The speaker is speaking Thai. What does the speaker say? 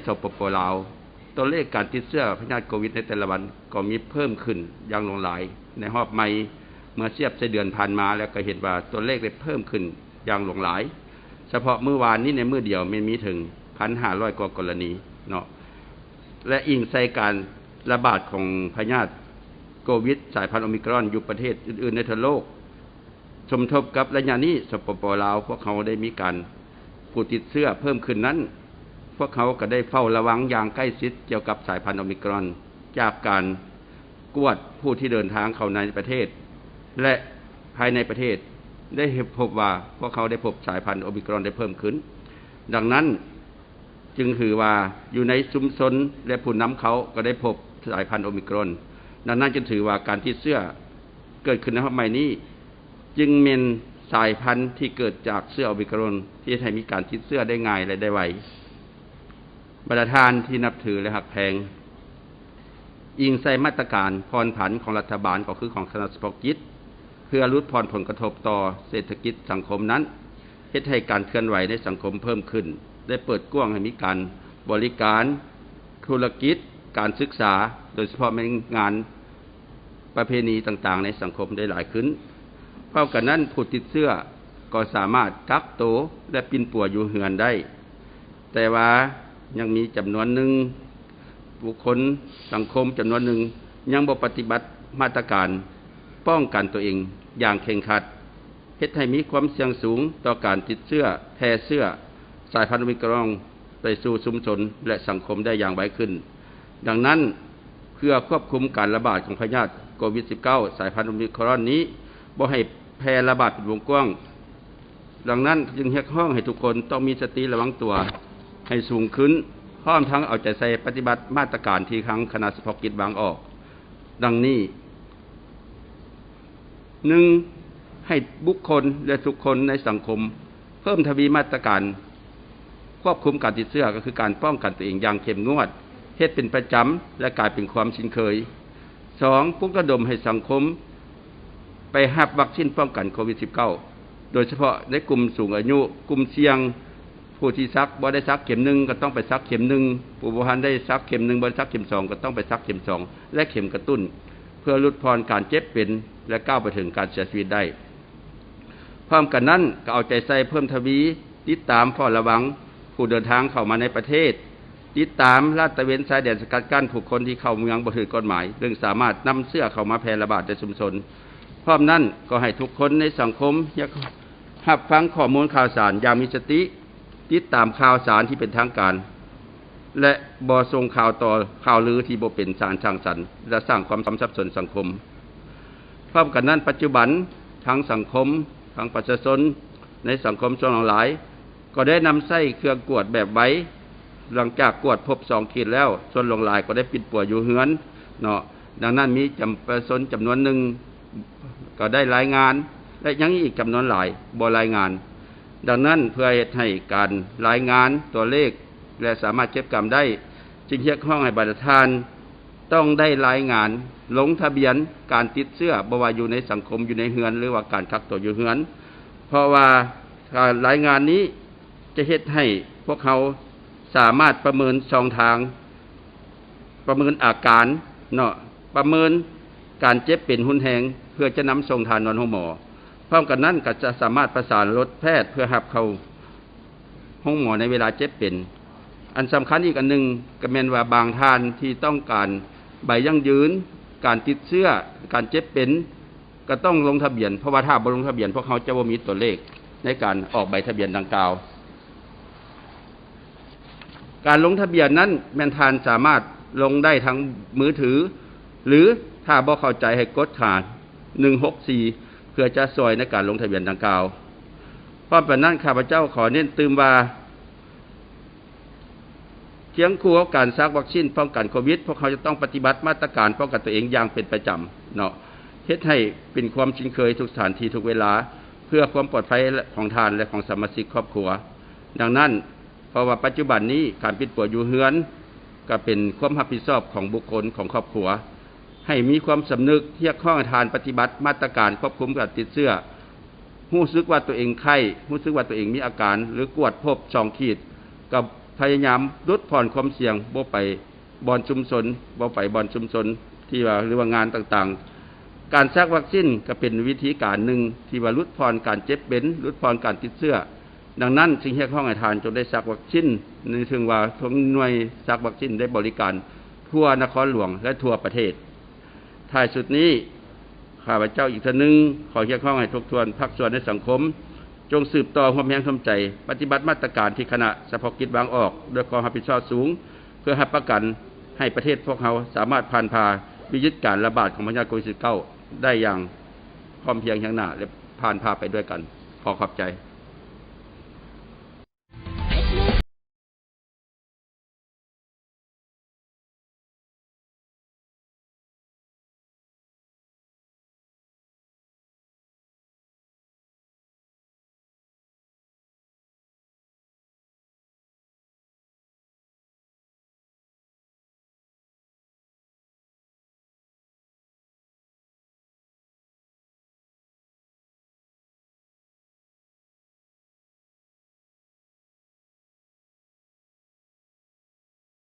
สปป.ลาวตัวเลขการติดเชื้อพยาธิโควิดในแต่ละวันก็มีเพิ่มขึ้นอย่างหลงหลายในรอบใหม่เมื่อเทียบเดือนผ่านมาแล้วก็เห็นว่าตัวเลขได้เพิ่มขึ้นอย่างหลงหลายเฉพาะมื้อวานนี้ในมื้อเดียวมีถึง 1,500 กว่ากรณีเนาะและอิงใส่การระบาดของพยาธิโควิดสายพันธุ์โอมิครอนอยู่ประเทศอื่นๆในทั่วโลกสมทบกับระยะนี้สปป.ลาวพวกเขาได้มีการผู้ติดเชื้อเพิ่มขึ้นนั้นพวกเขาก็ได้เฝ้าระวังอย่างใกล้ชิดเกี่ยวกับสายพันธุ์โอมิครอนจากการกวดผู้ที่เดินทางเข้าในประเทศและภายในประเทศได้พบว่าพวกเขาได้พบสายพันธุ์โอมิครอนได้เพิ่มขึ้นดังนั้นจึงถือว่าอยู่ในชุมชนและผู้นำเขาก็ได้พบสายพันธุ์โอมิครอนดังนั้นจึงถือว่าการติดเชื้อเกิดขึ้นในรอบใหม่นี้จึงเป็นสายพันธุ์ที่เกิดจากเชื้อโอมิครอนที่ให้มีการติดเชื้อได้ง่ายและได้ไวบรรดาท่านที่นับถือและหักแพงอิงใส่มาตรการผ่อนผันของรัฐบาลก็คือของคณะเฉพาะกิจเพื่อลดผ่อนผลกระทบต่อเศรษฐกิจสังคมนั้นเฮ็ดให้การเคลื่อนไหวในสังคมเพิ่มขึ้นได้เปิดกว้างให้มีการบริการธุรกิจการศึกษาโดยเฉพาะในงานประเพณีต่างๆในสังคมได้หลายขึ้นเพราะกันนั้นผู้ติดเชื้อก็สามารถกักตัวและปินป่วยอยู่เฮือนได้แต่ว่ายังมีจำนวนหนึ่งบุคคลสังคมจำนวนหนึ่งยังบ่ปฏิบัติมาตรการป้องกันตัวเองอย่างเคร่งครัดเฮ็ดให้มีความเสี่ยงสูงต่อการติดเชื้อแพร่เชื้อสายพันธุ์โอมิครอนไปสู่ชุมชนและสังคมได้อย่างไวขึ้นดังนั้นเพื่อควบคุมการระบาดของพยาธิโควิด -19 สายพันธุ์โอมิครอนนี้บ่ให้แพร่ระบาดเป็นวงกว้างดังนั้นจึงเรียกร้องให้ทุกคนต้องมีสติระวังตัวให้สูงขึ้นพร้อมทั้งเอาใจใส่ปฏิบัติมาตรการที่ทางคณะเฉพาะกิจวางออกดังนี้ 1. ให้บุคคลและทุกคนในสังคมเพิ่มทวีมาตรการควบคุมการติดเชื้อก็คือการป้องกันตัวเองอย่างเข้มงวดเฮ็ดเป็นประจำและกลายเป็นความชินเคย 2. ปลุกระดมให้สังคมไปรับวัคซีนป้องกันโควิด -19 โดยเฉพาะในกลุ่มสูงอายุกลุ่มเสี่ยงผู้ที่ซักบ่ได้ซักเข็ม1ก็ต้องไปซักเข็ม1ผู้บ่ทันได้ซักเข็ม1บ่ได้ซักเข็ม2ก็ต้องไปซักเข็ม2และเข็มกระตุ้นเพื่อลดพรการเจ็บเป็นและก้าวไปถึงการเสียชีวิตได้พร้อมกันนั้นก็เอาใจใส่เพิ่มทวีติดตามเฝ้าระวังผู้เดินทางเข้ามาในประเทศติดตามลาดตระเวนชายแดนสกัดกั้นผู้คนที่เข้าเมืองบ่ถูกกฎหมายซึ่งสามารถนำเชื้อเข้ามาแพร่ระบาดในชุมชนพร้อมนั้นก็ให้ทุกคนในสังคมรับฟังข้อมูลข่าวสารอย่างมีสติติดตามข่าวสารที่เป็นทางการและบ่ส่งข่าวต่อข่าวลือที่บ่เป็นสารสร้างสรรค์และสร้างความสับสนสังคมพร้อมกันนั้นปัจจุบันทางสังคมทางประชาชนในสังคมส่วนหลายก็ได้นำใช้เครื่องกวดแบบไว้หลังจากกวดพบ2ขีดแล้วส่วนหลายก็ได้ปิดป่วยอยู่เฮือนเนาะดังนั้นมีประชาชนจำนวนหนึ่งก็ได้รายงานและยังอีกจำนวนหลายบ่รายงานดังนั้นเพื่อให้การรายงานตัวเลขและสามารถเก็บกรรมได้จึงเรียกร้องให้บรรดาท่านต้องได้รายงานลงทะเบียนการติดเชื้อบ่ว่าอยู่ในสังคมอยู่ในเฮือนหรือว่าการกักตัวอยู่เฮือนเพราะว่าการรายงานนี้จะเฮ็ดให้พวกเขาสามารถประเมินช่องทางประเมินอาการเนาะประเมินการเจ็บเป็นรุนแรงเพื่อจะนำส่งทานนอนห้องหมอพร้อมกันนั้นก็จะสามารถประสานรถแพทย์เพื่อรับเข้าห้องหมอในเวลาเจ็บเป็นอันสำคัญอีกอันหนึ่งก็แม่นว่าบางท่านที่ต้องการใบยั่งยืนการติดเชื้อการเจ็บเป็นก็ต้องลงทะเบียนเพราะว่าถ้าบ่ลงทะเบียนพวกเขาจะบ่มีตัวเลขในการออกใบทะเบียนดังกล่าวการลงทะเบียนนั้นแม่นท่านสามารถลงได้ทั้งมือถือหรือถ้าบ่เข้าใจให้กดขา164เพื่อจะช่วยในการลงทะเบียนดังกล่าวเพราะฉะนั้นข้าพเจ้าขอเน้นตืมว่าเคียงคู่กับการซักวัคซีนป้องกันโควิดพวกเขาจะต้องปฏิบัติมาตรการป้องกันตัวเองอย่างเป็นประจำเนาะเฮ็ดให้เป็นความชินเคยทุกสถานที่ทุกเวลาเพื่อความปลอดภัยของทานและของสมาชิกครอบครัวดังนั้นเพราะว่าปัจจุบันนี้การปิดป่วยอยู่เฮือนก็เป็นความรับผิดชอบของบุคคลของครอบครัวให้มีความสำนึกเรียกร้องให้ทานปฏิบัติมาตรการควบคุมการติดเชื้อรู้สึกว่าตัวเองไข้รู้สึกว่าตัวเองมีอาการหรือกวดพบ2ขีดก็ พยายามลดผ่อนความเสี่ยงบ่ไปบ่อนชุมชนบ่ไปบ่อนชุมชนที่ว่าหรือว่างานต่างๆการซักวัคซีนก็เป็นวิธีการหนึ่งที่ว่าลดผ่อนการเจ็บเป็นลดผ่อนการติดเชื้อดังนั้นจึงเรียกร้องให้ทานจงได้ซักวัคซีนในถึงว่าทุกหน่วยซักวัคซีนได้บริการทั่วนครหลวงและทั่วประเทศท้ายสุดนี้ข้าพเจ้าอีกเทื่อนึงขอเรียกร้องให้ทบทวนภาคส่วนในสังคมจงสืบต่อความแรงร่วมใจปฏิบัติมาตรการที่คณะเฉพาะกิจวางออกด้วยความรับผิดชอบสูงเพื่อให้ประกันให้ประเทศพวกเราสามารถผ่านพาวิกฤตการระบาดของพยาธิโควิด -19 ได้อย่างพร้อมเพรียงอย่างหน้าและผ่านพาไปด้วยกันขอขอบใจ